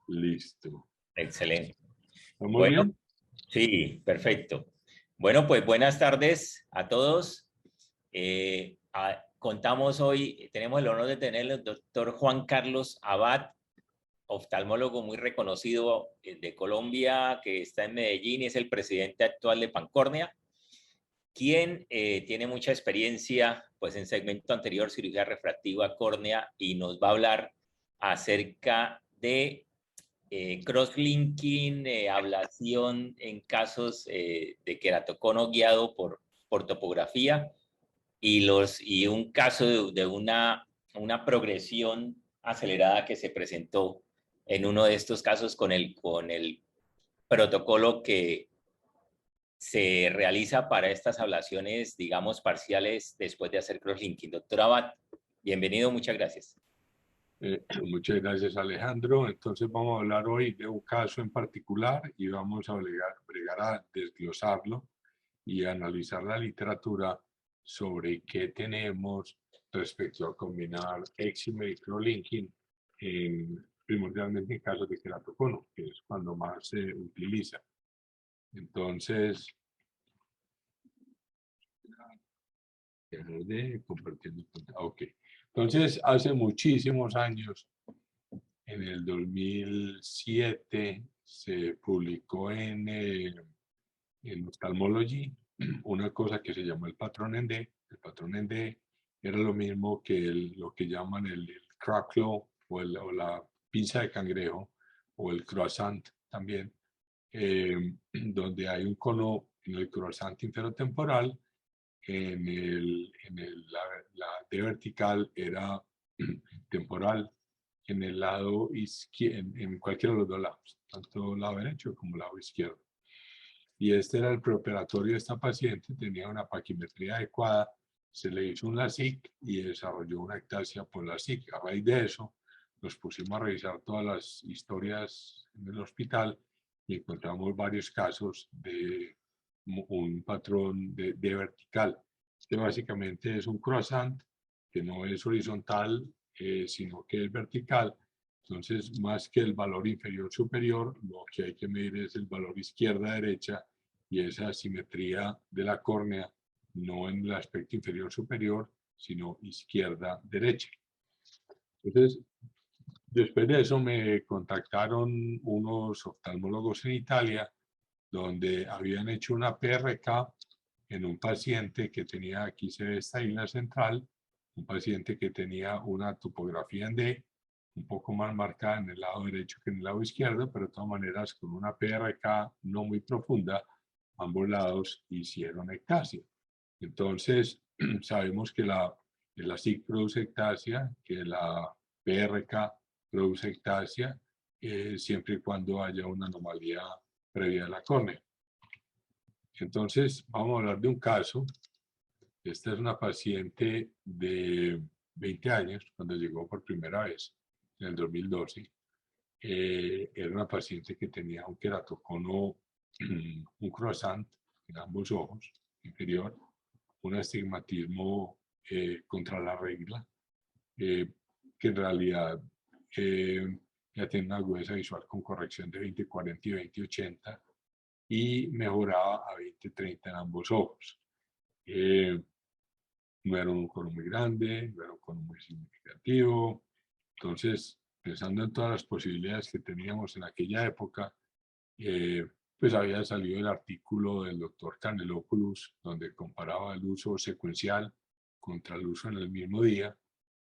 Listo. Excelente. ¿Estamos Bueno, bien? sí, perfecto. Bueno, pues buenas tardes a todos. Contamos hoy, tenemos el honor de tener al doctor Juan Carlos Abad, oftalmólogo muy reconocido de Colombia, que está en Medellín y es el presidente actual de Pancórnea, quien tiene mucha experiencia pues, en segmento anterior, cirugía refractiva córnea, y nos va a hablar acerca de crosslinking, ablación en casos de queratocono guiado por topografía y un caso de una progresión acelerada que se presentó en uno de estos casos con el protocolo que se realiza para estas ablaciones, digamos, parciales después de hacer crosslinking. Doctor Abad, bienvenido, muchas gracias. Muchas gracias, Alejandro. Entonces vamos a hablar hoy de un caso en particular y vamos a bregar a desglosarlo y a analizar la literatura sobre qué tenemos respecto a combinar excimer y crosslinking primordialmente en casos de queratocono, que es cuando más se utiliza. Entonces, de compartiendo. Ok. Entonces, hace muchísimos años, en el 2007, se publicó en Ophthalmology una cosa que se llamó el patrón en D. El patrón en D era lo mismo que lo que llaman el crack claw o la pinza de cangrejo o el croissant también, donde hay un cono en el croissant inferotemporal. La D vertical era temporal en el lado izquierdo, en cualquiera de los dos lados, tanto lado derecho como lado izquierdo. Y este era el preoperatorio de esta paciente, tenía una paquimetría adecuada, se le hizo un LASIK y desarrolló una ectasia por LASIK. A raíz de eso, nos pusimos a revisar todas las historias en el hospital y encontramos varios casos de un patrón de vertical, que básicamente es un croissant que no es horizontal, sino que es vertical. Entonces, más que el valor inferior-superior, lo que hay que medir es el valor izquierda-derecha y esa simetría de la córnea, no en el aspecto inferior-superior, sino izquierda-derecha. Entonces, después de eso me contactaron unos oftalmólogos en Italia, donde habían hecho una PRK en un paciente que tenía, aquí se ve esta isla central, un paciente que tenía una topografía en D, un poco más marcada en el lado derecho que en el lado izquierdo, pero de todas maneras con una PRK no muy profunda, ambos lados hicieron ectasia. Entonces, sabemos que la SIC produce ectasia, que la PRK produce ectasia, siempre y cuando haya una anomalía previa a la córnea. Entonces, vamos a hablar de un caso. Esta es una paciente de 20 años, cuando llegó por primera vez, en el 2012. Era una paciente que tenía un queratocono, un croissant en ambos ojos inferior, un astigmatismo contra la regla, que en realidad ya tiene una agudeza visual con corrección de 20/40 y 20/80 y mejoraba a 20/30 en ambos ojos. No era un cono muy grande, no era un cono muy significativo. Entonces, pensando en todas las posibilidades que teníamos en aquella época, pues había salido el artículo del doctor Canelopoulos, donde comparaba el uso secuencial contra el uso en el mismo día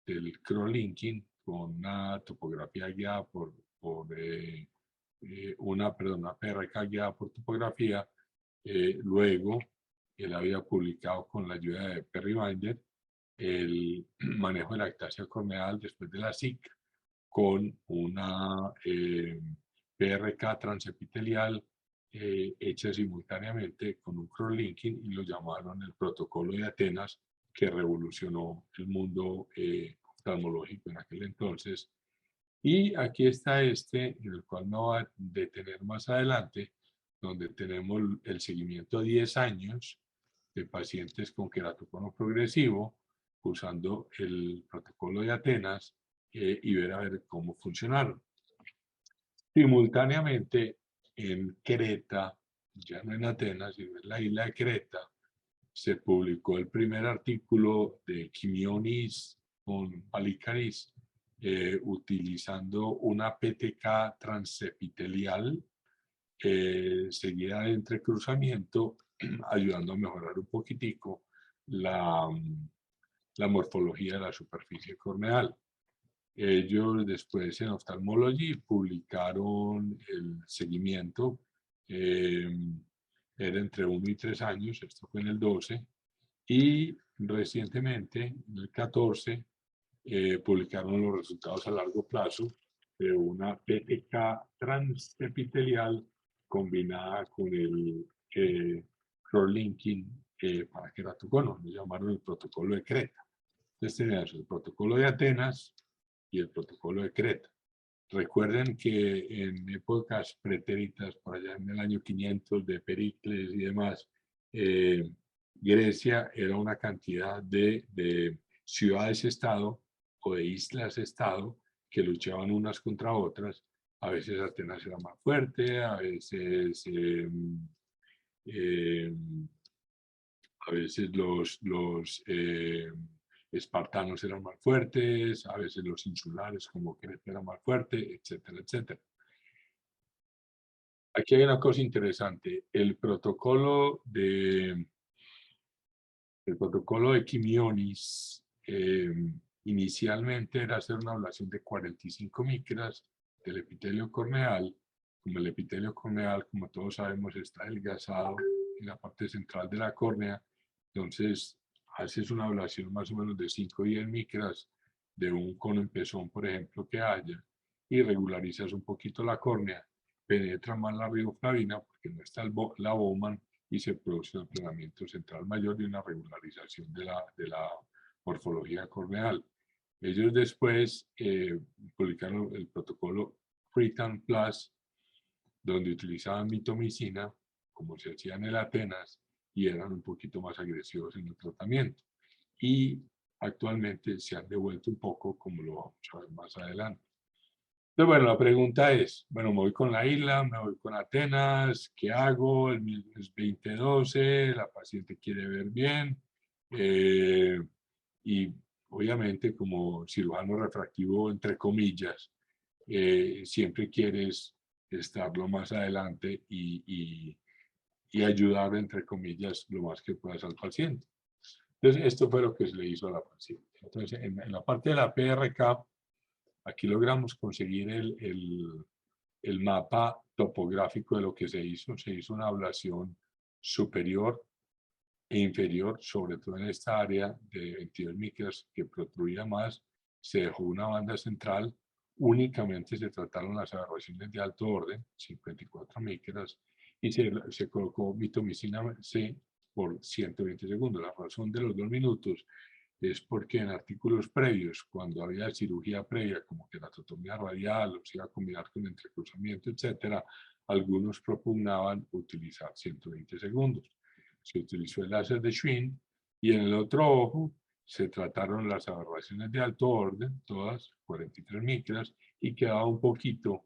del crosslinking con una topografía guiada una PRK guiada por topografía. Luego, él había publicado con la ayuda de Perry Binder el manejo de la ectasia corneal después de la SIC con una PRK transepitelial hecha simultáneamente con un crosslinking y lo llamaron el protocolo de Atenas, que revolucionó el mundo oftalmológico en aquel entonces. Y aquí está en el cual me voy a detener más adelante, donde tenemos el seguimiento a 10 años de pacientes con queratocono progresivo, usando el protocolo de Atenas y ver a ver cómo funcionaron. Simultáneamente, en Creta, ya no en Atenas, sino en la isla de Creta, se publicó el primer artículo de Quimionis con Palicaris, utilizando una PTK transepitelial seguida de entrecruzamiento, ayudando a mejorar un poquitico la, la morfología de la superficie corneal. Ellos después en Ophthalmology publicaron el seguimiento, era entre 1 y 3 años, esto fue en el 12, y recientemente, en el 14, publicaron los resultados a largo plazo de una PTK transepitelial combinada con el cross-linking para queratocono, lo llamaron el protocolo de Creta. Entonces teníamos el protocolo de Atenas y el protocolo de Creta. Recuerden que en épocas pretéritas, por allá en el año 500 de Pericles y demás, Grecia era una cantidad de ciudades-estado o de islas-estado que luchaban unas contra otras. A veces Atenas era más fuerte, eh, a veces los espartanos eran más fuertes, a veces los insulares como Creta eran más fuertes, etcétera, etcétera. Aquí hay una cosa interesante. El protocolo de Quimionis inicialmente era hacer una ablación de 45 micras del epitelio corneal. Como el epitelio corneal, como todos sabemos, está adelgazado en la parte central de la córnea, entonces haces una ablación más o menos de 5 o 10 micras de un cono en pezón, por ejemplo, que haya, y regularizas un poquito la córnea, penetra más la riboflavina porque no está la Bowman y se produce un aplanamiento central mayor y una regularización de la morfología corneal. Ellos después publicaron el protocolo Freetan Plus, donde utilizaban mitomicina, como se hacía en el Atenas, y eran un poquito más agresivos en el tratamiento. Y actualmente se han devuelto un poco, como lo vamos a ver más adelante. Entonces, bueno, la pregunta es, bueno, me voy con la isla, me voy con Atenas, ¿qué hago? El mismo es 2012, la paciente quiere ver bien, y obviamente como cirujano refractivo, entre comillas, siempre quieres estar lo más adelante y ayudar, entre comillas, lo más que puedas al paciente. Entonces, esto fue lo que se le hizo a la paciente. Entonces, en la parte de la PRK, aquí logramos conseguir el mapa topográfico de lo que se hizo. Se hizo una ablación superior e inferior, sobre todo en esta área de 22 micras que protruía más. Se dejó una banda central. Únicamente se trataron las aberraciones de alto orden, 54 micras, y se colocó mitomicina C por 120 segundos. La razón de los 2 minutos es porque en artículos previos, cuando había cirugía previa, como queratotomía radial, o se iba a combinar con entrecruzamiento, etcétera, algunos propugnaban utilizar 120 segundos. Se utilizó el láser de Schwinn y en el otro ojo se trataron las aberraciones de alto orden, todas 43 micras, y quedaba un poquito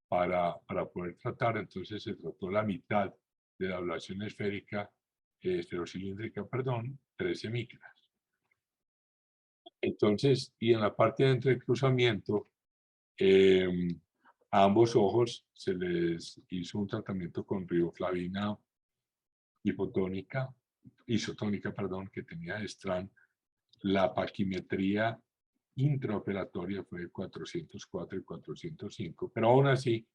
para poder tratar, entonces se trató la mitad de la ablación esférica, esferocilíndrica, perdón, 13 micras. Entonces, y en la parte de entrecruzamiento, a ambos ojos se les hizo un tratamiento con riboflavina isotónica, perdón, que tenía Estran. La paquimetría intraoperatoria fue de 404 y 405, pero aún así,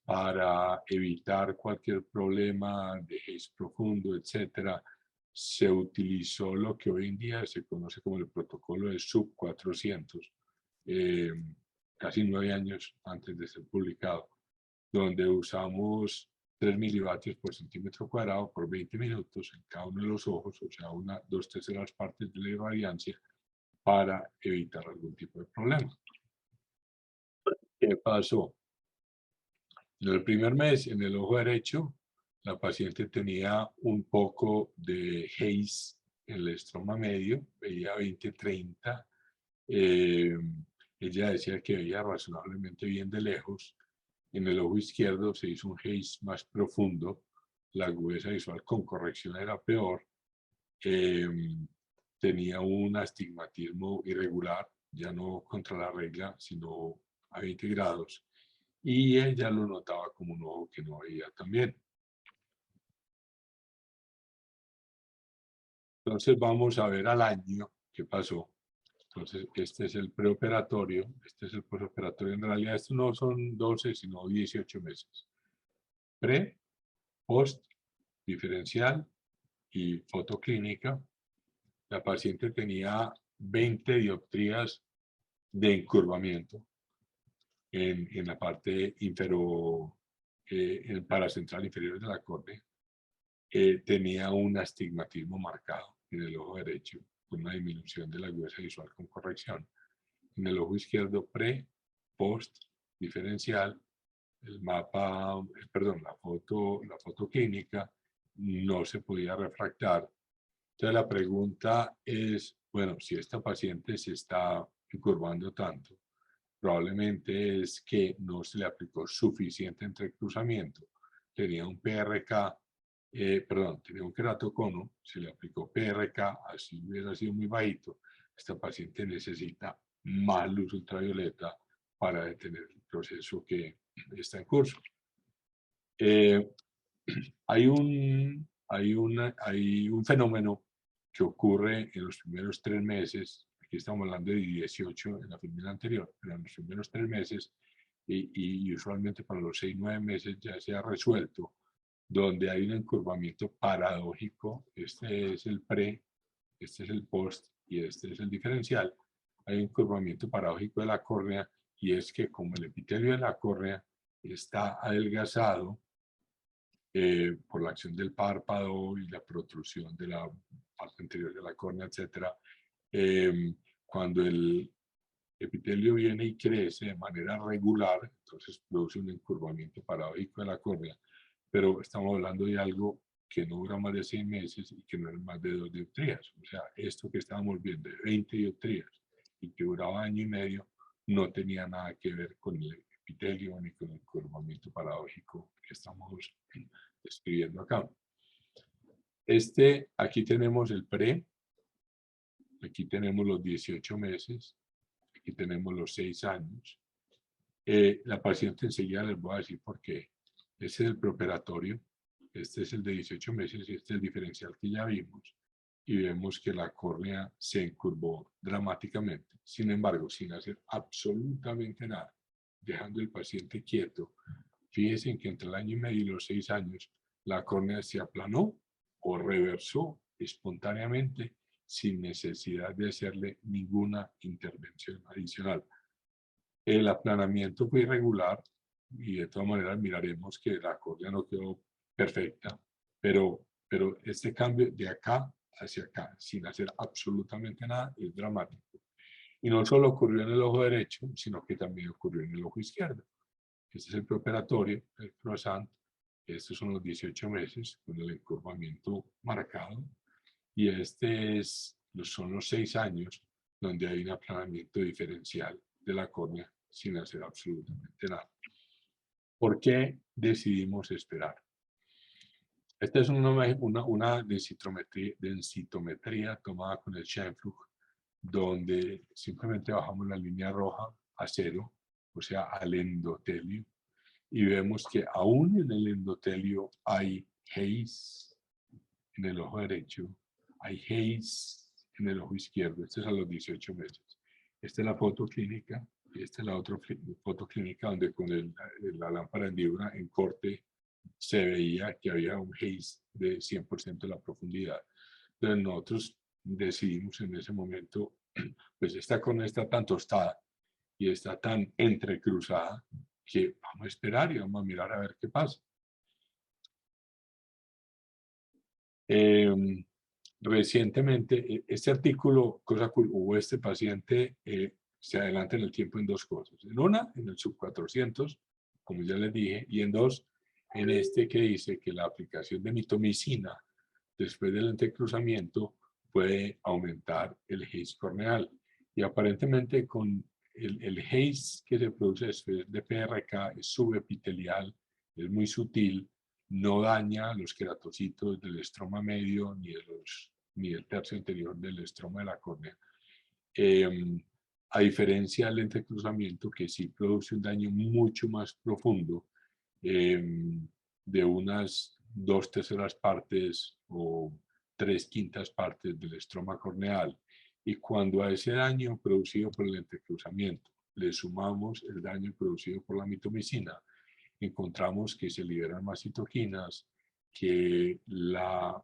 para evitar cualquier problema de haze profundo, etcétera, se utilizó lo que hoy en día se conoce como el protocolo de sub 400, casi 9 años antes de ser publicado, donde usamos 3 milivatios por centímetro cuadrado por 20 minutos en cada uno de los ojos, o sea, 2/3 partes de la irradiancia, para evitar algún tipo de problema. ¿Qué pasó? En el primer mes, en el ojo derecho, la paciente tenía un poco de haze en el estroma medio, veía 20-30. Ella decía que veía razonablemente bien de lejos. En el ojo izquierdo se hizo un haze más profundo, la agudeza visual con corrección era peor, tenía un astigmatismo irregular, ya no contra la regla, sino a 20 grados, y ella lo notaba como un ojo que no veía tan bien. Entonces vamos a ver al año qué pasó. Entonces este es el preoperatorio, este es el postoperatorio. En realidad estos no son 12, sino 18 meses. Pre, post, diferencial y fotoclínica. La paciente tenía 20 dioptrías de encurvamiento en la parte inferior, en el paracentral inferior de la córnea. Tenía un astigmatismo marcado en el ojo derecho, con una disminución de la agudeza visual con corrección. En el ojo izquierdo, pre, post, diferencial, el mapa, perdón, la foto clínica no se podía refractar. Entonces la pregunta es, bueno, si esta paciente se está encurvando tanto, probablemente es que no se le aplicó suficiente entrecruzamiento. Tenía un PRK, tenía un queratocono, se le aplicó PRK, así hubiera sido muy bajito. Esta paciente necesita más luz ultravioleta para detener el proceso que está en curso. Hay un fenómeno que ocurre en los primeros 3 meses, aquí estamos hablando de 18 en la filmina anterior, pero en los primeros 3 meses y usualmente para los 6-9 meses ya se ha resuelto, donde hay un encurvamiento paradójico, este es el pre, este es el post y este es el diferencial. Hay un encurvamiento paradójico de la córnea y es que como el epitelio de la córnea está adelgazado, por la acción del párpado y la protrusión de la parte anterior de la córnea, etc. Cuando el epitelio viene y crece de manera regular, entonces produce un encurvamiento paradójico de la córnea, pero estamos hablando de algo que no dura más de 6 meses y que no es más de 2 dioptrías. O sea, esto que estábamos viendo de 20 dioptrías y que duraba año y medio, no tenía nada que ver con el epitelio ni con el encurvamiento paradójico que estamos escribiendo acá. Aquí tenemos el pre, aquí tenemos los 18 meses, aquí tenemos los 6 años. La paciente enseguida les voy a decir por qué. Este es el preoperatorio, este es el de 18 meses y este es el diferencial que ya vimos. Y vemos que la córnea se encurvó dramáticamente. Sin embargo, sin hacer absolutamente nada, dejando el paciente quieto. Fíjense que entre el año y medio y los 6 años, la córnea se aplanó o reversó espontáneamente sin necesidad de hacerle ninguna intervención adicional. El aplanamiento fue irregular y de todas maneras miraremos que la córnea no quedó perfecta, pero este cambio de acá hacia acá, sin hacer absolutamente nada, es dramático. Y no solo ocurrió en el ojo derecho, sino que también ocurrió en el ojo izquierdo. Este es el preoperatorio, el croissant. Estos son los 18 meses con el encurvamiento marcado. Y son los 6 años donde hay un aplanamiento diferencial de la córnea sin hacer absolutamente nada. ¿Por qué decidimos esperar? Esta es una densitometría tomada con el Scheimpflug, donde simplemente bajamos la línea roja a 0, o sea, al endotelio, y vemos que aún en el endotelio hay haze en el ojo derecho, hay haze en el ojo izquierdo. Este es a los 18 meses. Esta es la foto clínica y esta es la otra foto clínica donde con la lámpara en diurna en corte se veía que había un haze de 100% de la profundidad. Entonces nosotros decidimos en ese momento, pues esta córnea está tan tostada y está tan entrecruzada que vamos a esperar y vamos a mirar a ver qué pasa. Recientemente, este artículo, hubo este paciente, se adelanta en el tiempo en 2 cosas. En una, en el sub 400, como ya les dije, y en 2, en este que dice que la aplicación de mitomicina después del entrecruzamiento puede aumentar el haze corneal. Y aparentemente con el haze que se produce después de PRK es subepitelial, es muy sutil, no daña los queratocitos del estroma medio ni el tercio anterior del estroma de la córnea. A diferencia del entrecruzamiento, que sí produce un daño mucho más profundo, de unas 2/3 partes o 3/5 partes del estroma corneal. Y cuando a ese daño producido por el entrecruzamiento le sumamos el daño producido por la mitomicina, encontramos que se liberan más citoquinas, que la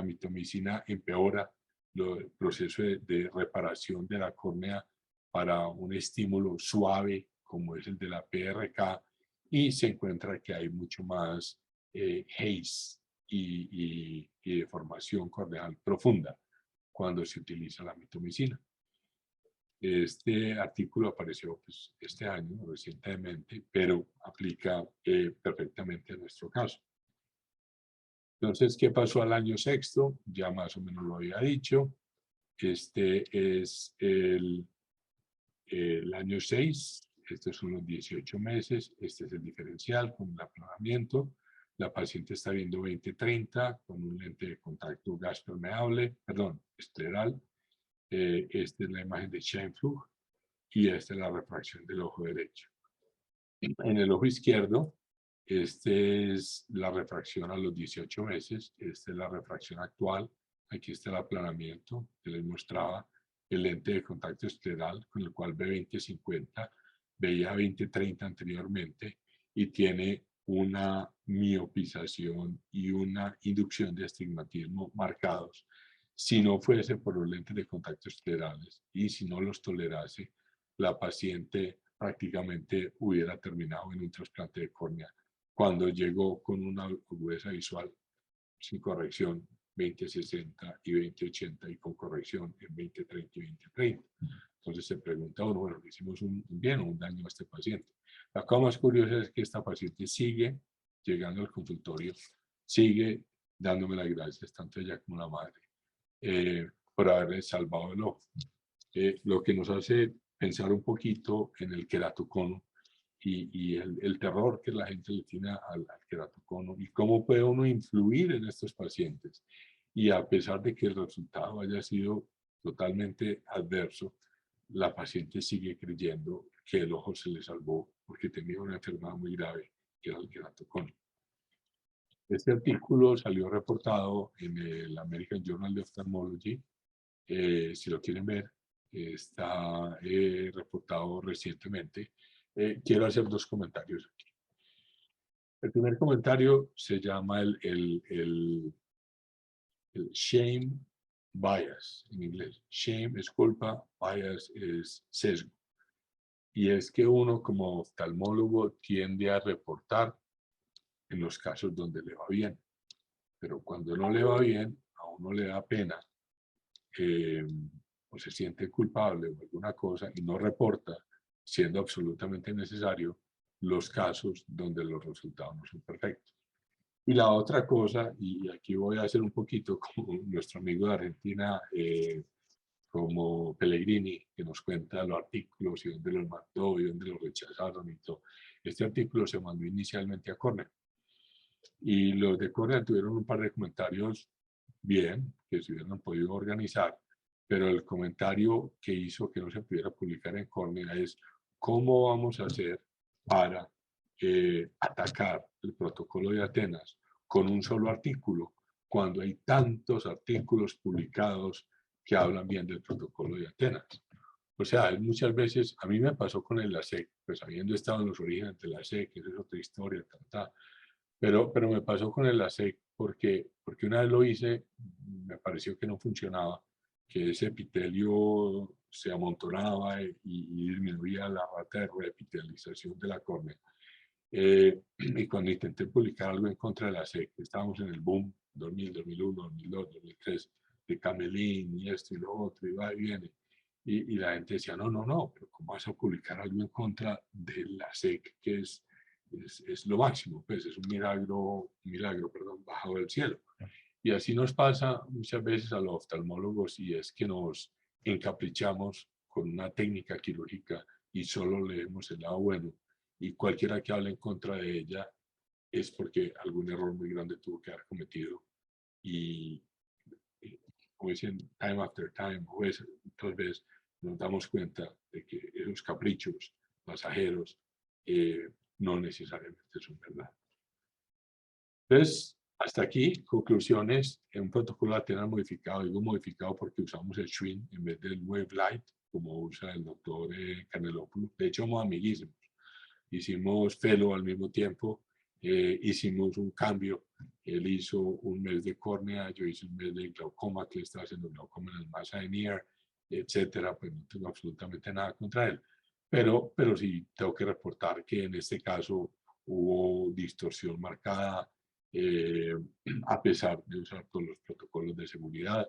mitomicina empeora el proceso de reparación de la córnea para un estímulo suave como es el de la PRK, y se encuentra que hay mucho más haze y deformación corneal profunda cuando se utiliza la mitomicina. Este artículo apareció pues, este año, recientemente, pero aplica perfectamente a nuestro caso. Entonces, ¿qué pasó al año sexto? Ya más o menos lo había dicho. Este es el año 6. Estos son los 18 meses. Este es el diferencial con el aplanamiento. La paciente está viendo 20/30 con un lente de contacto gas permeable, perdón, escleral. Esta es la imagen de Scheinflug y esta es la refracción del ojo derecho. En el ojo izquierdo, esta es la refracción a los 18 meses, esta es la refracción actual, aquí está el aplanamiento que les mostraba, el lente de contacto escleral con el cual ve 20/50, veía 20/30 anteriormente y tiene una miopización y una inducción de astigmatismo marcados. Si no fuese por los lentes de contacto esclerales y si no los tolerase, la paciente prácticamente hubiera terminado en un trasplante de córnea cuando llegó con una agudeza visual sin corrección 20/60 y 20/80 y con corrección en 20/30 y 20/30. Entonces se pregunta uno, bueno, ¿hicimos un bien o un daño a este paciente? La cosa más curiosa es que esta paciente sigue llegando al consultorio, sigue dándome las gracias, tanto ella como la madre, por haberle salvado el ojo. Lo que nos hace pensar un poquito en el queratocono y el terror que la gente le tiene al queratocono y cómo puede uno influir en estos pacientes. Y a pesar de que el resultado haya sido totalmente adverso, la paciente sigue creyendo que el ojo se le salvó porque tenía una enfermedad muy grave que era el queratocono. Este artículo salió reportado en el American Journal of Ophthalmology. Si lo quieren ver, está reportado recientemente. Quiero hacer dos comentarios aquí. El primer comentario se llama el shame bias en inglés. Shame es culpa, bias es sesgo. Y es que uno como oftalmólogo tiende a reportar en los casos donde le va bien. Pero cuando no le va bien, a uno le da pena o se siente culpable o alguna cosa y no reporta, siendo absolutamente necesario, los casos donde los resultados no son perfectos. Y la otra cosa, y aquí voy a hacer un poquito como nuestro amigo de Argentina, como Pellegrini, que nos cuenta los artículos y dónde los mandó y dónde los rechazaron y todo. Este artículo se mandó inicialmente a Cornell. Y los de Cornell tuvieron un par de comentarios bien, que se hubieran podido organizar, pero el comentario que hizo que no se pudiera publicar en Cornell es cómo vamos a hacer para atacar el protocolo de Atenas con un solo artículo, cuando hay tantos artículos publicados que hablan bien del protocolo de Atenas. O sea, muchas veces, a mí me pasó con el LASEC, pues habiendo estado en los orígenes del LASEC, que es otra historia, pero me pasó con el LASEC porque una vez lo hice, me pareció que no funcionaba, que ese epitelio se amontonaba y disminuía la rata de reepitelización de la córnea. Y cuando intenté publicar algo en contra de la SEC, estábamos en el boom 2000, 2001, 2002, 2003, de Camelín y esto y lo otro, y va y viene. Y la gente decía, no, pero ¿cómo vas a publicar algo en contra de la SEC, que es lo máximo? Pues es un milagro, perdón, bajado del cielo. Y así nos pasa muchas veces a los oftalmólogos y es que nos encaprichamos con una técnica quirúrgica y solo leemos el lado bueno, y cualquiera que hable en contra de ella es porque algún error muy grande tuvo que haber cometido, y como dicen, time after time, otras veces nos damos cuenta de que esos caprichos pasajeros no necesariamente son verdad. Entonces, hasta aquí, conclusiones. En un protocolo Atenas modificado, digo modificado porque usamos el Schwinn en vez del Wavelight, como usa el doctor Canelopoulos. De hecho, somos amiguísimos. Hicimos Fellow al mismo tiempo, hicimos un cambio. Él hizo un mes de córnea, yo hice un mes de glaucoma, que está haciendo glaucoma en el masa de Near, etcétera. Pues no tengo absolutamente nada contra él. Pero sí tengo que reportar que en este caso hubo distorsión marcada, a pesar de usar todos los protocolos de seguridad.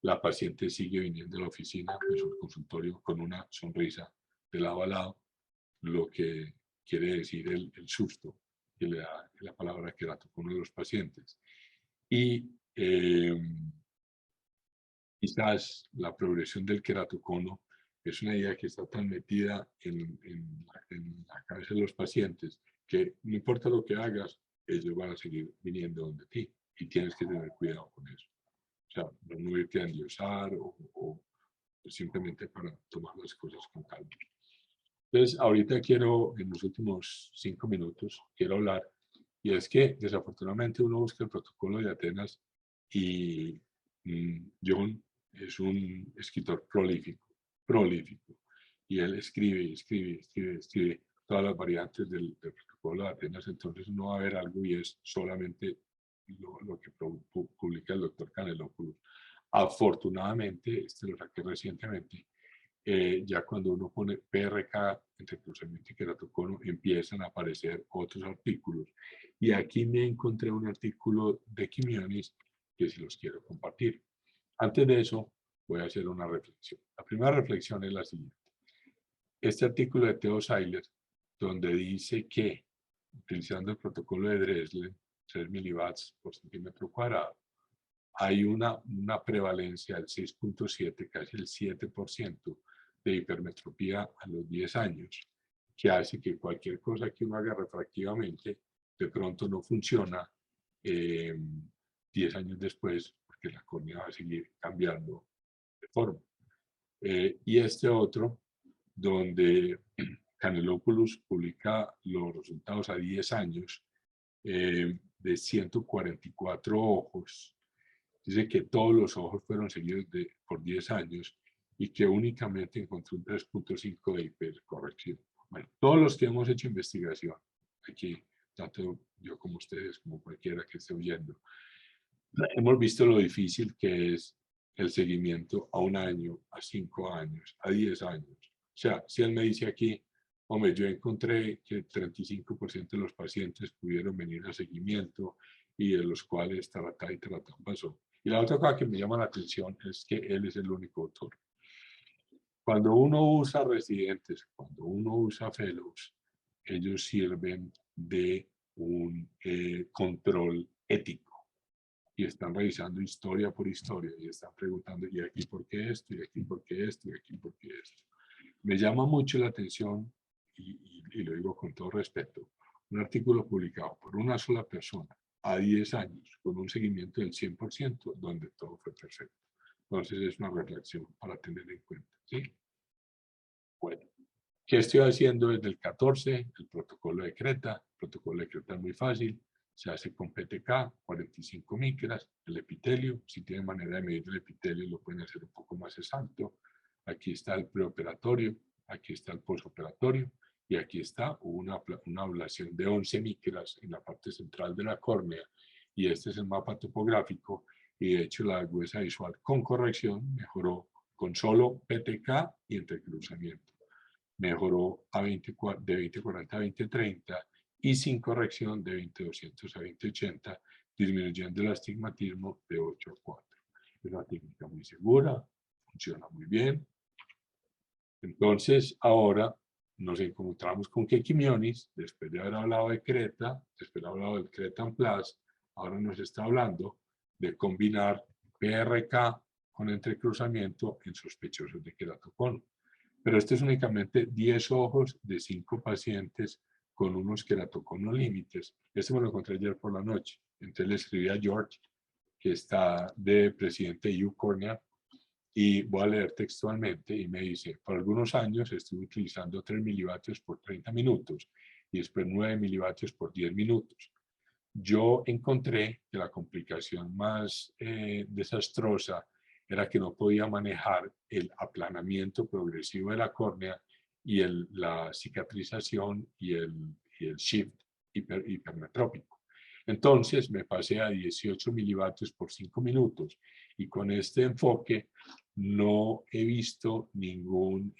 La paciente sigue viniendo a la oficina, en su consultorio, con una sonrisa de lado a lado, lo que quiere decir el susto que le da la palabra queratocono de los pacientes. Y quizás la progresión del queratocono es una idea que está tan metida en la cabeza de los pacientes que no importa lo que hagas, ellos van a seguir viniendo donde ti, y tienes que tener cuidado con eso. O sea, no irte a endiosar o simplemente para tomar las cosas con calma. Entonces, ahorita quiero, en los últimos 5 minutos, quiero hablar, y es que desafortunadamente uno busca el protocolo de Atenas y John es un escritor prolífico, y él escribe todas las variantes del protocolo de Atenas. Entonces uno va a ver algo y es solamente lo que publica el doctor Canelopoulos. Afortunadamente, lo saqué recientemente, ya cuando uno pone PRK entre cruzamiento y queratocono, empiezan a aparecer otros artículos. Y aquí me encontré un artículo de Quimionis que si los quiero compartir. Antes de eso, voy a hacer una reflexión. La primera reflexión es la siguiente. Este artículo de Theo Seiler, donde dice que utilizando el protocolo de Dresden, 3 milibats por centímetro cuadrado, hay una prevalencia del 6.7, casi el 7% de hipermetropía a los 10 años, que hace que cualquier cosa que uno haga refractivamente de pronto no funciona 10 años después, porque la córnea va a seguir cambiando de forma. Y este otro, donde Canelopoulos publica los resultados a 10 años de 144 ojos. Dice que todos los ojos fueron seguidos por 10 años y que únicamente encontró un 3.5 de hipercorrección. Bueno, todos los que hemos hecho investigación, aquí, tanto yo como ustedes, como cualquiera que esté oyendo, hemos visto lo difícil que es el seguimiento a 1 año, a 5 años, a 10 años. O sea, si él me dice aquí, hombre, yo encontré que 35% de los pacientes pudieron venir a seguimiento y de los cuales taratá y taratá pasó. Y la otra cosa que me llama la atención es que él es el único autor. Cuando uno usa residentes, cuando uno usa fellows, ellos sirven de un control ético y están revisando historia por historia y están preguntando, ¿y aquí por qué esto? ¿Y aquí por qué esto? ¿Y aquí por qué esto? Me llama mucho la atención, y lo digo con todo respeto, un artículo publicado por una sola persona a 10 años con un seguimiento del 100%, donde todo fue perfecto. Entonces es una reflexión para tener en cuenta, ¿sí? Bueno, ¿qué estoy haciendo desde el 14? El protocolo de Creta. El protocolo de Creta es muy fácil. Se hace con PTK, 45 micras, el epitelio. Si tienen manera de medir el epitelio, lo pueden hacer un poco más exacto. Aquí está el preoperatorio, aquí está el postoperatorio, y aquí está una ablación de 11 micras en la parte central de la córnea. Y este es el mapa topográfico, y de hecho la agudeza visual con corrección mejoró con solo PTK y entrecruzamiento. Mejoró a de 2040 a 2030 y sin corrección de 20-200 a 20-80, disminuyendo el astigmatismo de 8 a 4. Es una técnica muy segura, funciona muy bien. Entonces, ahora nos encontramos con que Quimionis, después de haber hablado de Creta, después de haber hablado del Cretan Plus, ahora nos está hablando de combinar PRK con entrecruzamiento en sospechosos de queratocono. Pero esto es únicamente 10 ojos de 5 pacientes con unos queratoconos límites. Este me lo encontré ayer por la noche. Entonces le escribí a George, que está de presidente de UCornea, y voy a leer textualmente, y me dice: por algunos años estuve utilizando 3 milivatios por 30 minutos y después 9 milivatios por 10 minutos. Yo encontré que la complicación más desastrosa era que no podía manejar el aplanamiento progresivo de la córnea y la cicatrización y el shift hipermetrópico. Entonces me pasé a 18 milivatios por 5 minutos, y con este enfoque no he visto ningún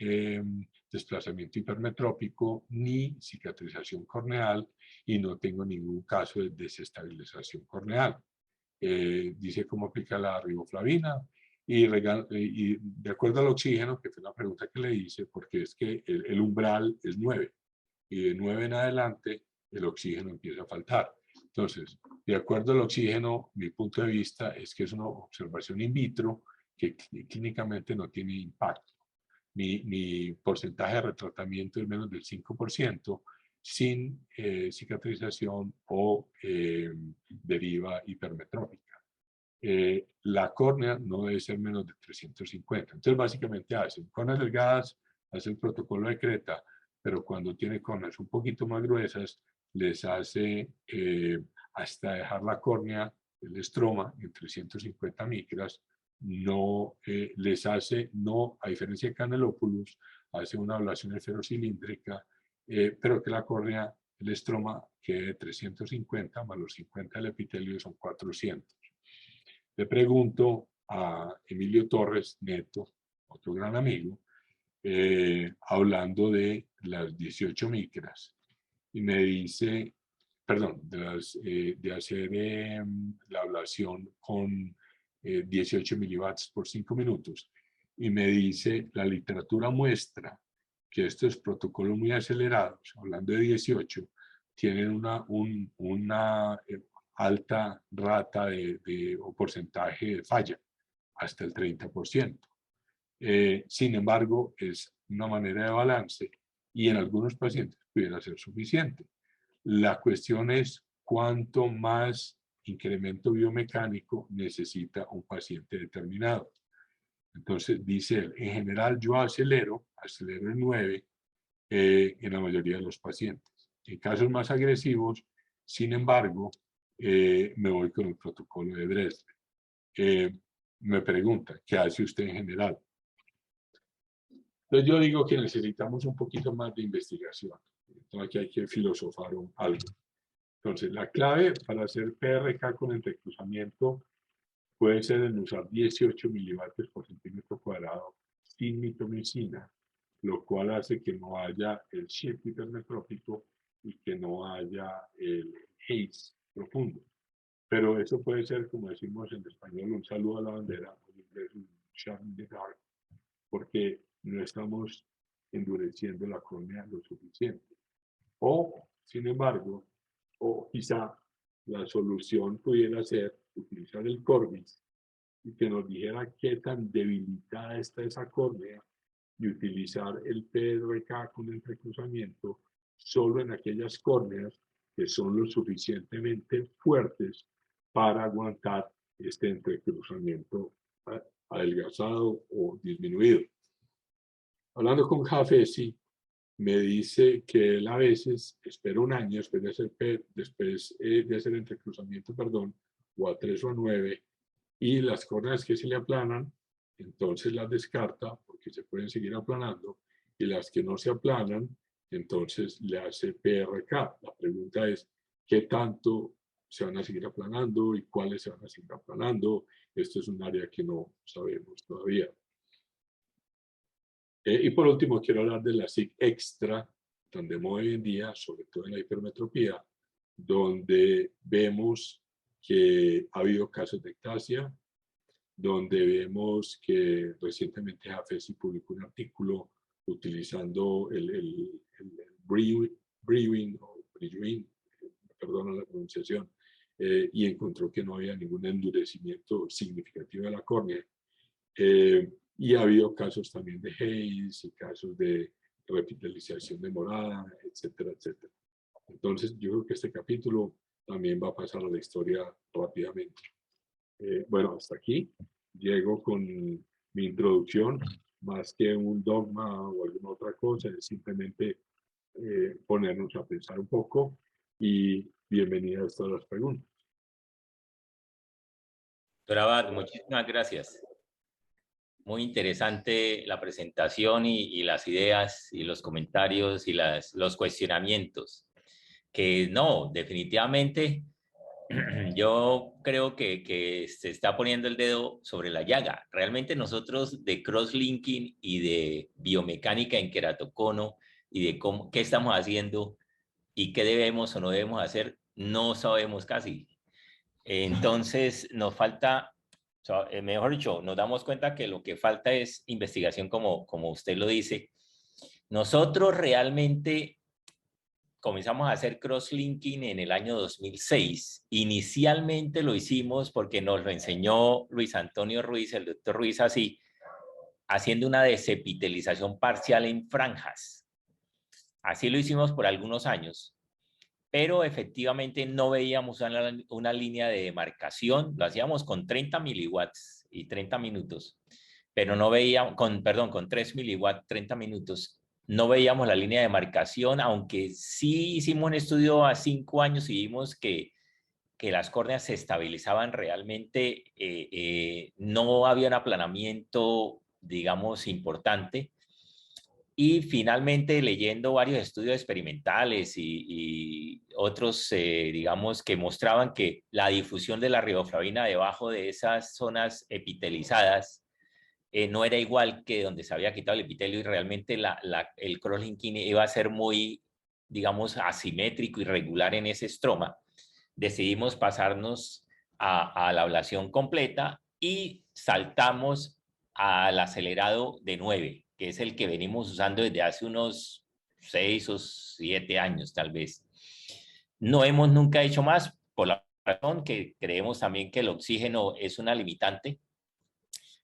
desplazamiento hipermetrópico ni cicatrización corneal, y no tengo ningún caso de desestabilización corneal. Dice cómo aplica la riboflavina, y de acuerdo al oxígeno, que fue la pregunta que le hice, porque es que el umbral es 9, y de 9 en adelante el oxígeno empieza a faltar. Entonces, de acuerdo al oxígeno, mi punto de vista es que es una observación in vitro que clínicamente no tiene impacto. Mi porcentaje de retratamiento es menos del 5%, sin cicatrización o deriva hipermetrópica. La córnea no debe ser menos de 350. Entonces, básicamente hacen córneas delgadas, hace el protocolo de Creta, pero cuando tiene córneas un poquito más gruesas, les hace hasta dejar la córnea, el estroma, en 350 micras. No les hace, no, a diferencia de Canelopoulos, hace una ablación esferocilíndrica, pero que la córnea, el estroma, quede de 350 más los 50 del epitelio, son 400. Le pregunto a Emilio Torres Neto, otro gran amigo, hablando de las 18 micras, y me dice, perdón, de hacer la ablación con 18 milivatios por 5 minutos, y me dice: la literatura muestra que estos protocolos muy acelerados, hablando de 18, tienen una alta rata o porcentaje de falla, hasta el 30%. Sin embargo, es una manera de balance, y en algunos pacientes pudiera ser suficiente. La cuestión es cuánto más incremento biomecánico necesita un paciente determinado. Entonces, dice él: en general yo acelero en 9 en la mayoría de los pacientes. En casos más agresivos, sin embargo, me voy con el protocolo de Dresden. Me pregunta: ¿qué hace usted en general? Entonces yo digo que necesitamos un poquito más de investigación. Entonces aquí hay que filosofar algo. Entonces, la clave para hacer PRK con entrecruzamiento puede ser en usar 18 milivatios por centímetro cuadrado sin mitomicina, lo cual hace que no haya el shift hipermetrópico y que no haya el haze profundo. Pero eso puede ser, como decimos en español, un saludo a la bandera, en inglés un shot in the dark, porque no estamos endureciendo la córnea lo suficiente. O, sin embargo, o quizá la solución pudiera ser utilizar el Corbis y que nos dijera qué tan debilitada está esa córnea, y utilizar el PRK con entrecruzamiento solo en aquellas córneas que son lo suficientemente fuertes para aguantar este entrecruzamiento adelgazado o disminuido. Hablando con Jafesi, me dice que él a veces espera un año después de hacer entrecruzamiento, perdón, o a 3 o a 9, y las córneas que se le aplanan, entonces las descarta porque se pueden seguir aplanando, y las que no se aplanan, entonces le hace PRK. La pregunta es: ¿qué tanto se van a seguir aplanando y cuáles se van a seguir aplanando? Esto es un área que no sabemos todavía. Y por último, quiero hablar de la SIG extra, donde hoy en día, sobre todo en la hipermetropía, donde vemos que ha habido casos de ectasia, donde vemos que recientemente Jafesi publicó un artículo utilizando el Brewing, perdón la pronunciación, y encontró que no había ningún endurecimiento significativo de la córnea. Y ha habido casos también de Hayes y casos de revitalización de morada, etcétera, etcétera. Entonces, yo creo que este capítulo también va a pasar a la historia rápidamente. Bueno, hasta aquí llego con mi introducción, más que un dogma o alguna otra cosa, es simplemente ponernos a pensar un poco y bienvenidas todas las preguntas. Doctor Abad, muchísimas gracias. Muy interesante la presentación y las ideas y los comentarios y los cuestionamientos. Que no, definitivamente yo creo que se está poniendo el dedo sobre la llaga. Realmente nosotros de crosslinking y de biomecánica en queratocono y de cómo, qué estamos haciendo y qué debemos o no debemos hacer, no sabemos casi. Entonces nos falta, o sea, mejor dicho, nos damos cuenta que lo que falta es investigación como usted lo dice. Nosotros realmente comenzamos a hacer crosslinking en el año 2006. Inicialmente lo hicimos porque nos lo enseñó Luis Antonio Ruiz, el doctor Ruiz, así, haciendo una desepitelización parcial en franjas. Así lo hicimos por algunos años, pero efectivamente no veíamos una línea de demarcación. Lo hacíamos con 30 miliwatts y 30 minutos, pero no veíamos, perdón, con 3 miliwatts, 30 minutos. No veíamos la línea de demarcación, aunque sí hicimos un estudio a 5 años y vimos que las córneas se estabilizaban realmente, no había un aplanamiento, digamos, importante. Y finalmente, leyendo varios estudios experimentales y otros, digamos, que mostraban que la difusión de la riboflavina debajo de esas zonas epitelizadas no era igual que donde se había quitado el epitelio, y realmente el crosslinking iba a ser muy, digamos, asimétrico y regular en ese estroma. Decidimos pasarnos a la ablación completa y saltamos al acelerado de 9, que es el que venimos usando desde hace unos 6 o 7 años tal vez. No hemos nunca hecho más por la razón que creemos también que el oxígeno es una limitante.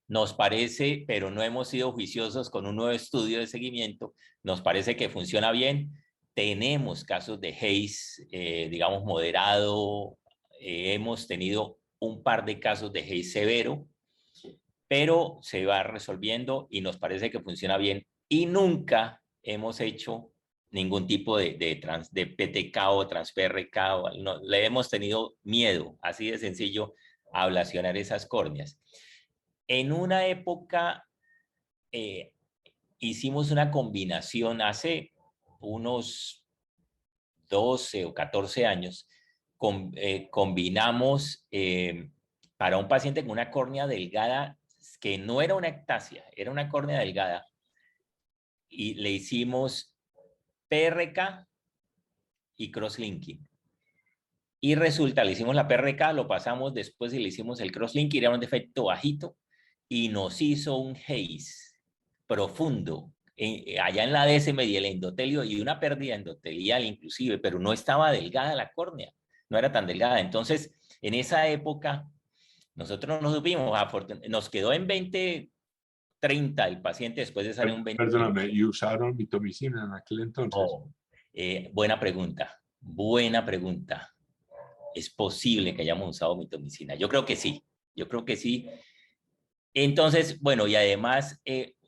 Nos parece, pero no hemos sido juiciosos con un nuevo estudio de seguimiento, nos parece que funciona bien. Tenemos casos de Hayes, digamos, moderado. Hemos tenido un par de casos de Hayes severo, pero se va resolviendo y nos parece que funciona bien. Y nunca hemos hecho ningún tipo de PTK o trans-PRK. No, le hemos tenido miedo, así de sencillo, a ablacionar esas córneas. En una época hicimos una combinación hace unos 12 o 14 años, combinamos para un paciente con una córnea delgada, que no era una ectasia, era una córnea delgada, y le hicimos PRK y crosslinking. Y resulta, le hicimos la PRK, lo pasamos después y le hicimos el crosslinking, era un defecto bajito, y nos hizo un Hayes profundo, allá en la décima y el endotelio, y una pérdida endotelial inclusive, pero no estaba delgada la córnea, no era tan delgada. Entonces, en esa época, nosotros no supimos, nos quedó en 20-30 el paciente, después de salir un 20. Perdóname, ¿y usaron mitomicina en aquel entonces? Oh, buena pregunta, buena pregunta. ¿Es posible que hayamos usado mitomicina? Yo creo que sí, yo creo que sí. Entonces, bueno, y además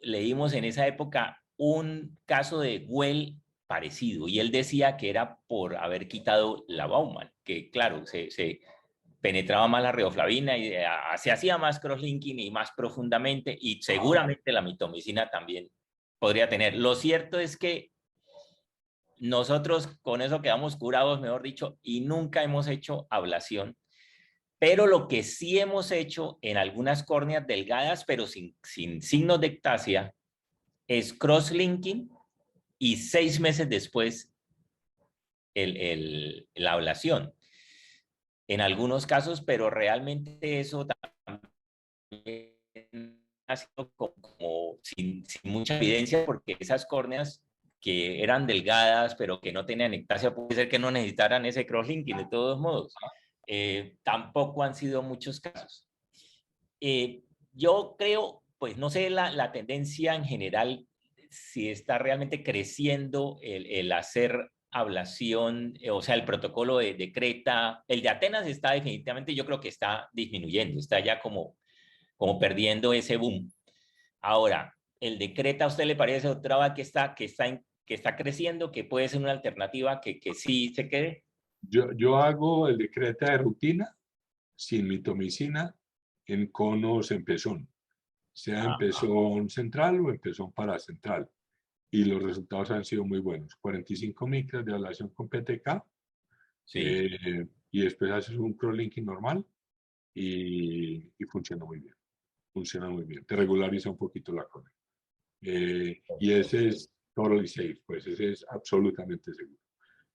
leímos en esa época un caso de Well parecido, y él decía que era por haber quitado la Bauman, que claro, se penetraba más la riboflavina y se hacía más crosslinking y más profundamente, y seguramente la mitomicina también podría tener. Lo cierto es que nosotros con eso quedamos curados, mejor dicho, y nunca hemos hecho ablación. Pero lo que sí hemos hecho en algunas córneas delgadas, pero sin signos de ectasia, es crosslinking, y 6 meses después la ablación. En algunos casos, pero realmente eso también ha sido como sin mucha evidencia, porque esas córneas que eran delgadas, pero que no tenían ectasia, puede ser que no necesitaran ese crosslinking de todos modos. Tampoco han sido muchos casos. Yo creo, pues no sé la tendencia en general, si está realmente creciendo el hacer ablación, o sea, el protocolo de Creta. El de Atenas está definitivamente, yo creo que está disminuyendo, está ya como perdiendo ese boom. Ahora, el de Creta, ¿a usted le parece otra que está creciendo, que puede ser una alternativa que sí se quede? Yo hago el de Creta de rutina sin mitomicina en conos en pezón, sea en Ajá, pezón central o en pezón paracentral. Y los resultados han sido muy buenos. 45 micras de ablación con PTK, sí. y después haces un cross-linking normal y funciona muy bien. Funciona muy bien. Te regulariza un poquito la cornea. Y ese es totally safe, pues ese es absolutamente seguro.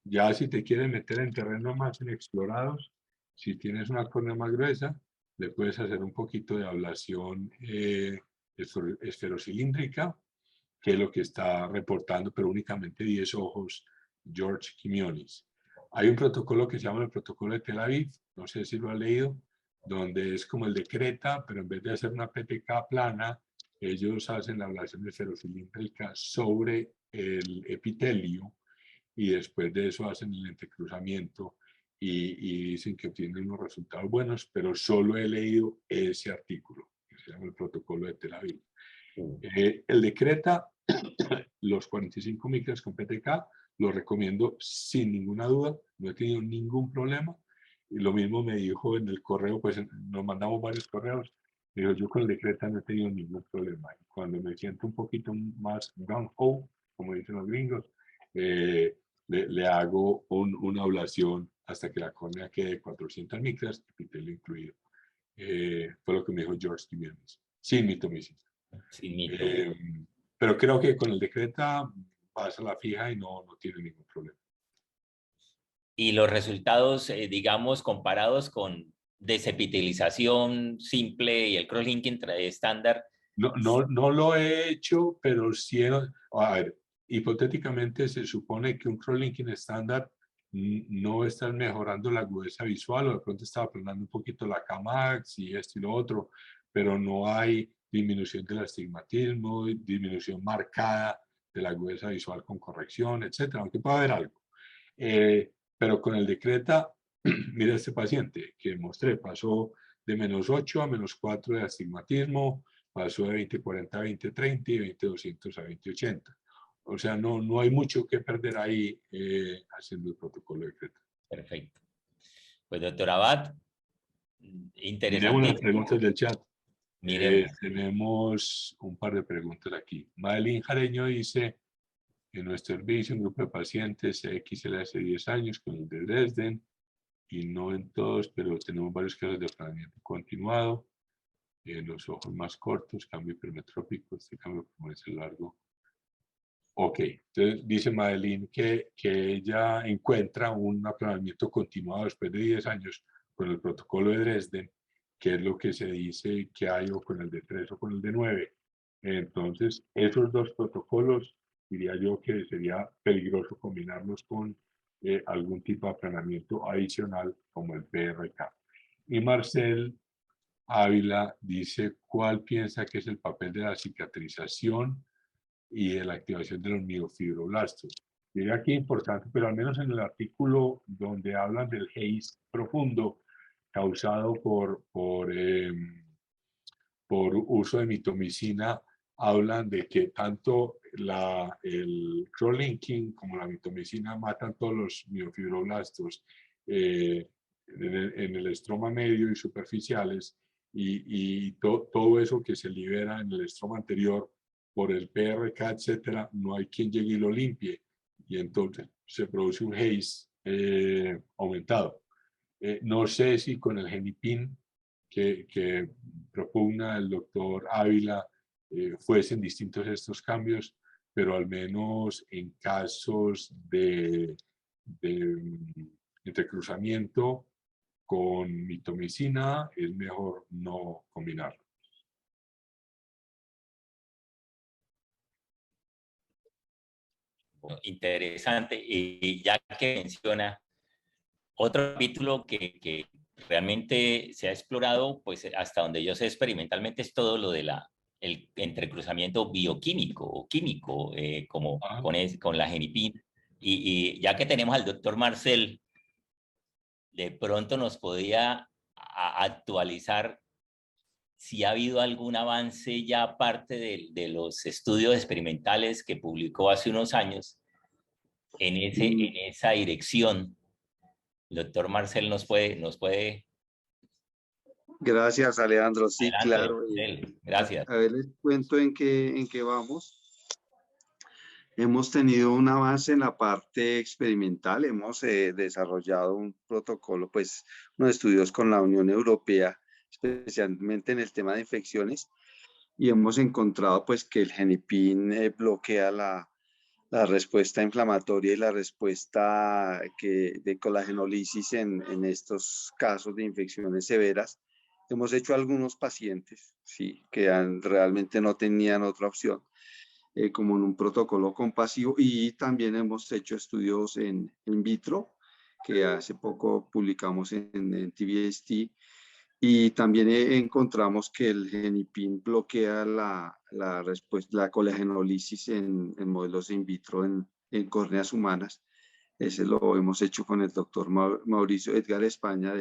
Ya si te quieres meter en terrenos más inexplorados, si tienes una córnea más gruesa, le puedes hacer un poquito de ablación esferocilíndrica, que es lo que está reportando, pero únicamente 10 ojos, George Quimionis. Hay un protocolo que se llama el protocolo de Tel Aviv, no sé si lo ha leído, donde es como el de Creta, pero en vez de hacer una PTK plana, ellos hacen la ablación esferocilíndrica sobre el epitelio y después de eso hacen el entrecruzamiento y dicen que obtienen unos resultados buenos, pero solo he leído ese artículo, que se llama el protocolo de Tel Aviv. El de Creta, los 45 micras con PTK, lo recomiendo sin ninguna duda, no he tenido ningún problema. Y lo mismo me dijo en el correo, pues nos mandamos varios correos. Digo, yo con el de Creta no he tenido ningún problema. Y cuando me siento un poquito más gung ho, como dicen los gringos, le hago una ablación hasta que la córnea quede 400 micras, epitelio incluido. Fue lo que me dijo George Jiménez, sin mitomicina. Sin mito. Eh, pero creo que con el de Creta vas a la fija y no tiene ningún problema. Y los resultados, digamos, comparados con desepitelización simple y el crosslinking estándar. No lo he hecho, pero sí, a ver, hipotéticamente se supone que un cross-linking estándar no está mejorando la agudeza visual, o de pronto está aplanando un poquito la Camax y esto y lo otro, pero no hay disminución del astigmatismo, disminución marcada de la agudeza visual con corrección, etcétera, aunque puede haber algo. Pero con el de Creta, mira este paciente que mostré, pasó de -8 a -4 de astigmatismo, pasó de 2040 a 2030 y 200 a 2080. O sea, no hay mucho que perder ahí haciendo el protocolo de Creta. Perfecto. Pues doctor Abad, Miremos las interesantísimo. preguntas del chat. Miremos. Tenemos un par de preguntas aquí. Madeline Jareño dice, en nuestro servicio, un grupo de pacientes XL hace 10 años con el de Dresden, y no en todos, pero tenemos varios casos de aplanamiento continuado. Los ojos más cortos, cambio hipermetrópico, este cambio permanece largo. Ok, entonces dice Madeline que ella encuentra un aplanamiento continuado después de 10 años con el protocolo de Dresden, que es lo que se dice que hay o con el de 3 o con el de 9. Entonces, esos dos protocolos, diría yo que sería peligroso combinarlos con algún tipo de aplanamiento adicional como el PRK. Y Marcel Ávila dice, ¿cuál piensa que es el papel de la cicatrización y de la activación de los miofibroblastos? Diría aquí importante, pero al menos en el artículo donde hablan del haze profundo causado por uso de mitomicina, hablan de que tanto el cross-linking como la mitomicina matan todos los miofibroblastos en el estroma medio y superficiales, y todo eso que se libera en el estroma anterior por el PRK, etcétera, no hay quien llegue y lo limpie, y entonces se produce un haze aumentado. No sé si con el genipin que propugna el doctor Ávila fuesen distintos estos cambios, pero al menos en casos de entrecruzamiento con mitomicina es mejor no combinarlo. Interesante. Y ya que menciona otro capítulo que realmente se ha explorado, pues hasta donde yo sé experimentalmente, es todo lo de el entrecruzamiento bioquímico o químico, como Ah, con la genipin. Y ya que tenemos al doctor Marcel, de pronto nos podía actualizar si ha habido algún avance ya aparte de los estudios experimentales que publicó hace unos años en esa dirección. El doctor Marcel nos puede. Gracias, Alejandro. Sí, Adelante, claro. doctor Marcel. Gracias. A ver, les cuento en qué vamos. Hemos tenido un avance en la parte experimental. Hemos desarrollado un protocolo, pues, unos estudios con la Unión Europea, especialmente en el tema de infecciones, y hemos encontrado, pues, que el genipin bloquea la respuesta inflamatoria y la respuesta de colagenolisis en estos casos de infecciones severas. Hemos hecho algunos pacientes, sí, que realmente no tenían otra opción, como en un protocolo compasivo, y también hemos hecho estudios in vitro, que hace poco publicamos en TVST, y también encontramos que el genipin bloquea la respuesta, la colagenolisis en modelos in vitro en córneas humanas. Ese lo hemos hecho con el doctor Mauricio Edgar España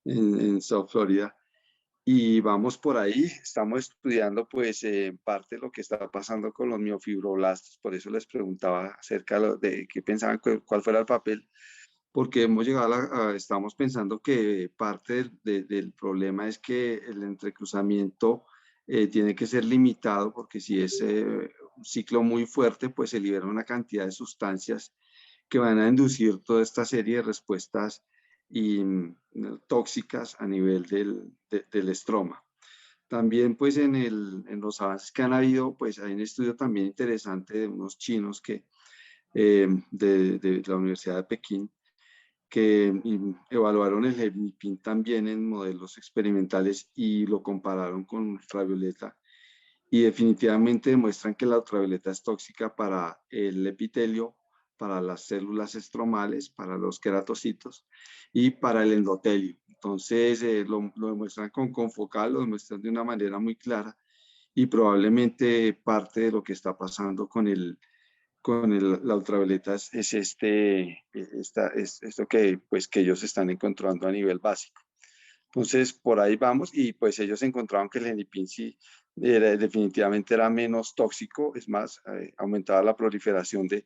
en South Florida. Y vamos por ahí, estamos estudiando pues en parte lo que está pasando con los miofibroblastos, por eso les preguntaba acerca de qué pensaban, cuál fuera el papel, porque hemos llegado estamos pensando que parte del problema es que el entrecruzamiento tiene que ser limitado, porque si es un ciclo muy fuerte, pues se libera una cantidad de sustancias que van a inducir toda esta serie de respuestas tóxicas a nivel del estroma. También pues en los avances que han habido, pues hay un estudio también interesante de unos chinos de la Universidad de Pekín, que evaluaron el genipin también en modelos experimentales y lo compararon con ultravioleta, y definitivamente demuestran que la ultravioleta es tóxica para el epitelio, para las células estromales, para los queratocitos y para el endotelio. Entonces lo demuestran con confocal, lo demuestran de una manera muy clara, y probablemente parte de lo que está pasando la ultravioleta es esto que, pues, que ellos están encontrando a nivel básico. Entonces, por ahí vamos, y pues ellos encontraron que el genipin sí definitivamente era menos tóxico, es más, aumentaba la proliferación de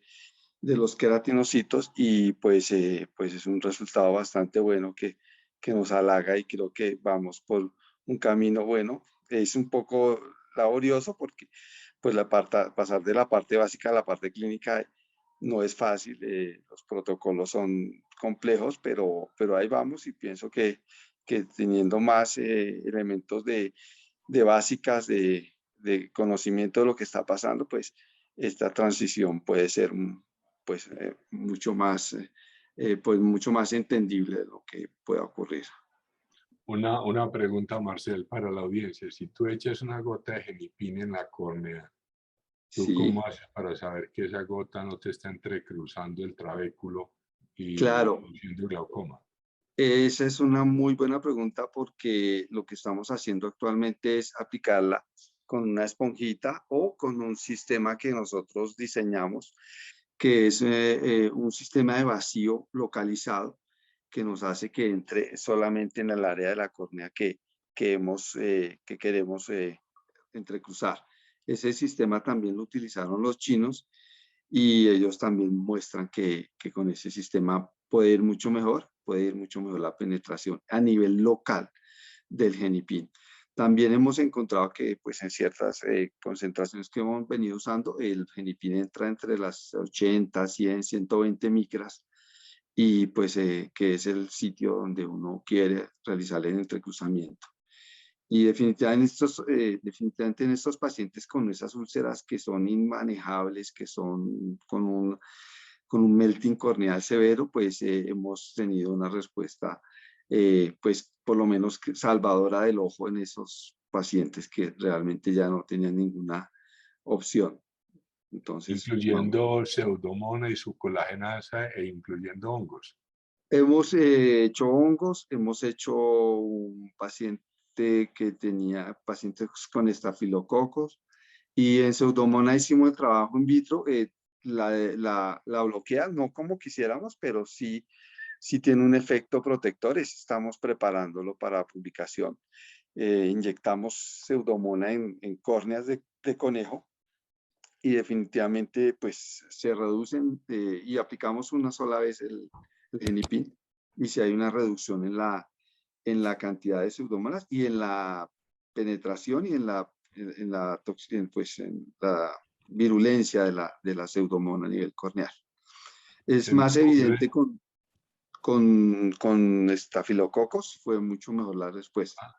los queratinocitos, y pues es un resultado bastante bueno que nos halaga, y creo que vamos por un camino bueno. Es un poco laborioso porque pues pasar de la parte básica a la parte clínica no es fácil, los protocolos son complejos, pero ahí vamos, y pienso que teniendo más elementos de básicas, de conocimiento de lo que está pasando, pues esta transición puede ser pues, pues mucho más entendible de lo que pueda ocurrir. una pregunta, Marcel, para la audiencia. Si tú echas una gota de genipin en la córnea, ¿tú Sí, cómo haces para saber que esa gota no te está entrecruzando el trabéculo y claro. produciendo glaucoma? Esa es una muy buena pregunta, porque lo que estamos haciendo actualmente es aplicarla con una esponjita o con un sistema que nosotros diseñamos, que es un sistema de vacío localizado, que nos hace que entre solamente en el área de la córnea que queremos entrecruzar. Ese sistema también lo utilizaron los chinos, y ellos también muestran que con ese sistema puede ir mucho mejor la penetración a nivel local del genipin. También hemos encontrado que pues en ciertas concentraciones que hemos venido usando, el genipin entra entre las 80, 100, 120 micras, y pues que es el sitio donde uno quiere realizar el entrecruzamiento. Y definitivamente en estos pacientes con esas úlceras que son inmanejables, que son con un melting corneal severo, pues hemos tenido una respuesta, pues por lo menos salvadora del ojo en esos pacientes que realmente ya no tenían ninguna opción. Entonces, vamos. Incluyendo pseudomonas y su colagenasa e incluyendo hongos. Hemos hecho hongos, hemos hecho un paciente, paciente que tenía pacientes con estafilococos, y en Pseudomonas hicimos el trabajo in vitro. La bloquea, no como quisiéramos, pero sí, sí tiene un efecto protector. Estamos preparándolo para publicación. Inyectamos Pseudomonas en córneas de conejo, y definitivamente pues se reducen, y aplicamos una sola vez el Genipin, y si hay una reducción en la cantidad de Pseudomonas y en la penetración y pues, en la virulencia de la Pseudomonas a nivel corneal. Es Se me más ocurre, evidente con estafilococos, fue mucho mejor la respuesta.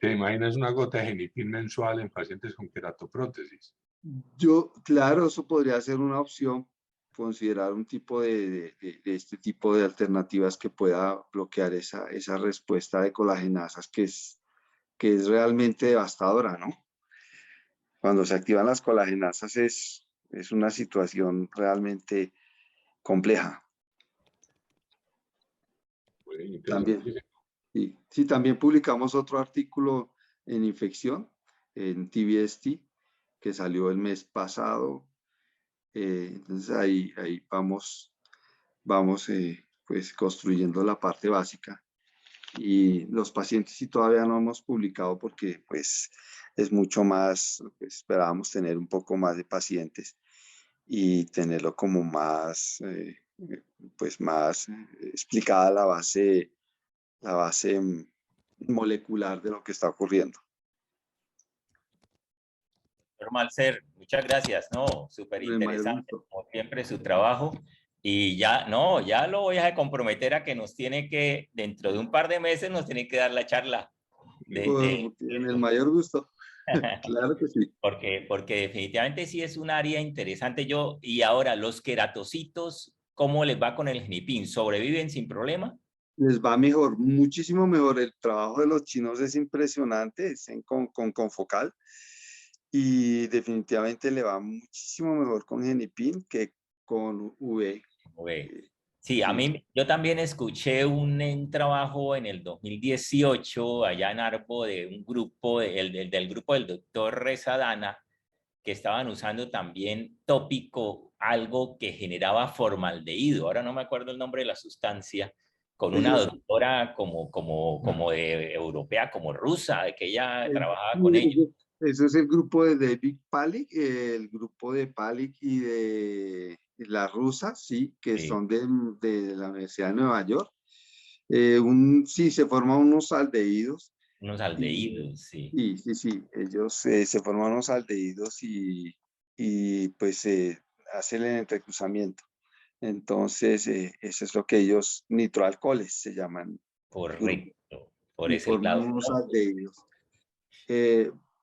¿te imaginas una gota de genipin mensual en pacientes con queratoprótesis? Claro, eso podría ser una opción, considerar un tipo de este tipo de alternativas que pueda bloquear esa respuesta de colagenasas que es realmente devastadora, ¿no? Cuando se activan las colagenasas es una situación realmente compleja. Muy También, interesante. sí, también publicamos otro artículo en infección, en TBST, que salió el mes pasado. Entonces ahí vamos pues construyendo la parte básica, y los pacientes sí todavía no hemos publicado porque pues es mucho más, pues, esperábamos tener un poco más de pacientes y tenerlo como más, pues más explicada la base molecular de lo que está ocurriendo. Doctor Malcer, muchas gracias, ¿no? Súper Con el mayor interesante, gusto. como siempre, su trabajo. Y ya, no, ya lo voy a comprometer a que nos tiene que, dentro de un par de meses, nos tiene que dar la charla de Con el esto. mayor gusto. Claro que sí. Porque definitivamente sí es un área interesante. Y ahora, los queratocitos, ¿cómo les va con el genipin? ¿Sobreviven sin problema? Les va mejor, muchísimo mejor. El trabajo de los chinos es impresionante, es con confocal, y definitivamente le va muchísimo mejor con Genipin que con UV. Sí, Sí. yo también escuché un trabajo en el 2018 allá en Arbo de un grupo, del grupo del doctor Rezadana, que estaban usando también tópico algo que generaba formaldehído. Ahora no me acuerdo el nombre de la sustancia, con una Ellos, doctora como de europea, como rusa, de que ella trabajaba con ellos. eso es el grupo de David Palik, el grupo de Palik y de la rusa, sí, que Sí, son de la Universidad de Nueva York. Sí, se forman unos aldehídos. unos Y aldehídos, sí. sí, ellos se forman unos aldehídos, y pues hacen el entrecruzamiento. Entonces, eso es lo que ellos, nitroalcoholes se llaman, grupo, Correcto, por y ese forman lado, unos ¿no? aldehídos.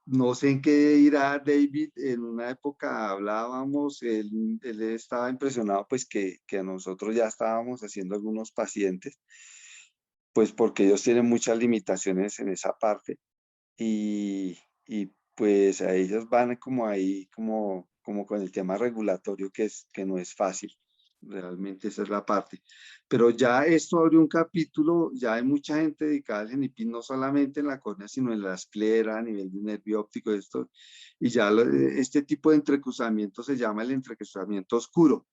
No sé en qué irá David. En una época hablábamos, él estaba impresionado pues que nosotros ya estábamos haciendo algunos pacientes, pues porque ellos tienen muchas limitaciones en esa parte, y pues a ellos van como ahí, como con el tema regulatorio, que no es fácil. Realmente esa es la parte. Pero ya esto abrió un capítulo, ya hay mucha gente dedicada al Genipin, no solamente en la córnea, sino en la esclera, a nivel de nervio óptico, esto, y ya este tipo de entrecruzamiento se llama el entrecruzamiento oscuro.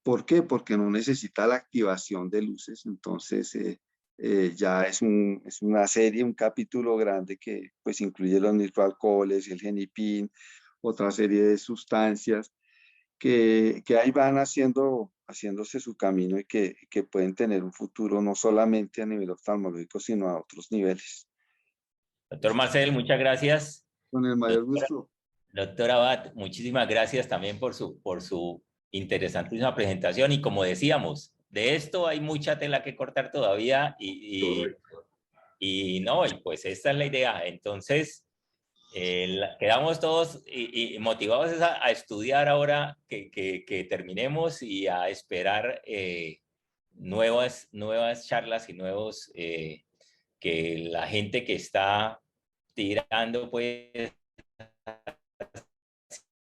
¿Por qué? Porque no necesita la activación de luces. Entonces, ya es una serie, un capítulo grande que pues incluye los nitroalcoholes, el Genipin, otra serie de sustancias que ahí van haciéndose su camino, y que pueden tener un futuro no solamente a nivel oftalmológico, sino a otros niveles. Doctor Marcel, muchas gracias. Con el mayor Doctora, gusto. doctora Abad, muchísimas gracias también por su interesantísima presentación. Y como decíamos, de esto hay mucha tela que cortar todavía Correcto. y no, y pues esta es la idea. Entonces, quedamos todos y motivados a estudiar ahora que terminemos y a esperar nuevas charlas y que la gente que está tirando pues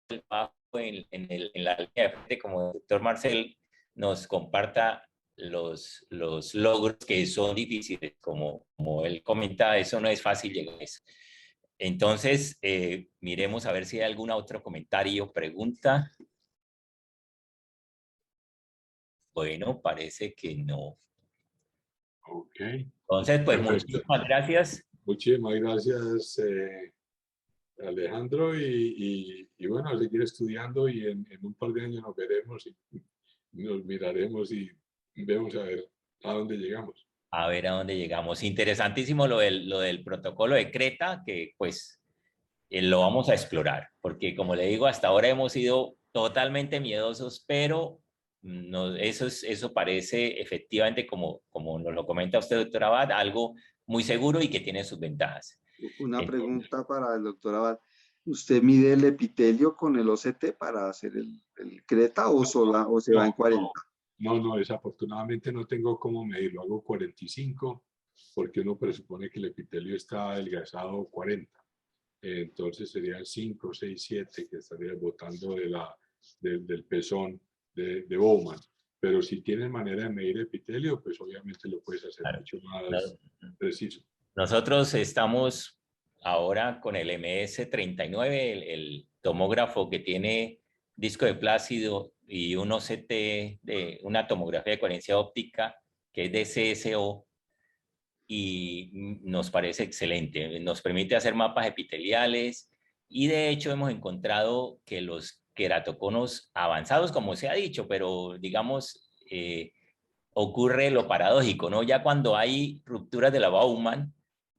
en la línea de frente como el doctor Marcel nos comparta los logros que son difíciles, como él comenta, eso no es fácil llegar a eso. Entonces, miremos a ver si hay algún otro comentario, pregunta. Bueno, parece que no. Ok. Entonces, pues Perfecto. muchísimas gracias. Muchísimas gracias, Alejandro, y bueno, a seguir estudiando y en un par de años nos veremos y nos miraremos y vemos a ver a dónde llegamos. A ver a dónde llegamos. Interesantísimo lo del protocolo de Creta, que pues lo vamos a explorar, porque como le digo, hasta ahora hemos sido totalmente miedosos, pero no, eso parece efectivamente, como nos lo comenta usted, doctor Abad, algo muy seguro y que tiene sus ventajas. Una Entonces, pregunta para el doctor Abad. ¿Usted mide el epitelio con el OCT para hacer el Creta o se va en 40? No, desafortunadamente no tengo cómo medirlo. Hago 45 porque uno presupone que el epitelio está adelgazado 40. Entonces serían 5, 6, 7 que estaría botando del pezón de Bowman. Pero si tienes manera de medir epitelio, pues obviamente lo puedes hacer claro, mucho más preciso. nosotros estamos ahora con el MS-39, el tomógrafo que tiene disco de plácido y un OCT de una tomografía de coherencia óptica que es de CSO, y nos parece excelente. Nos permite hacer mapas epiteliales y de hecho hemos encontrado que los queratoconos avanzados, como se ha dicho, pero digamos, ocurre lo paradójico, ¿no? Ya cuando hay rupturas de la Bowman,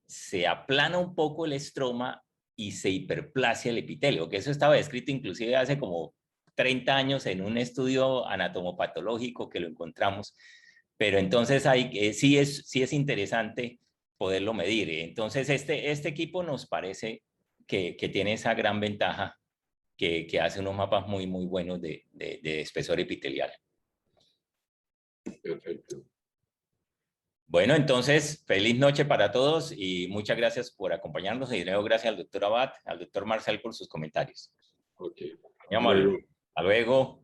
se aplana un poco el estroma y se hiperplasia el epitelio, que eso estaba descrito inclusive hace como 30 años en un estudio anatomopatológico que lo encontramos, pero entonces sí es interesante poderlo medir. Entonces este equipo nos parece que tiene esa gran ventaja que hace unos mapas muy, muy buenos de espesor epitelial. Perfecto. Bueno, entonces, feliz noche para todos y muchas gracias por acompañarnos. Y de nuevo, gracias al doctor Abad, al doctor Marcel por sus comentarios. Ok. Muy amable. Hasta luego.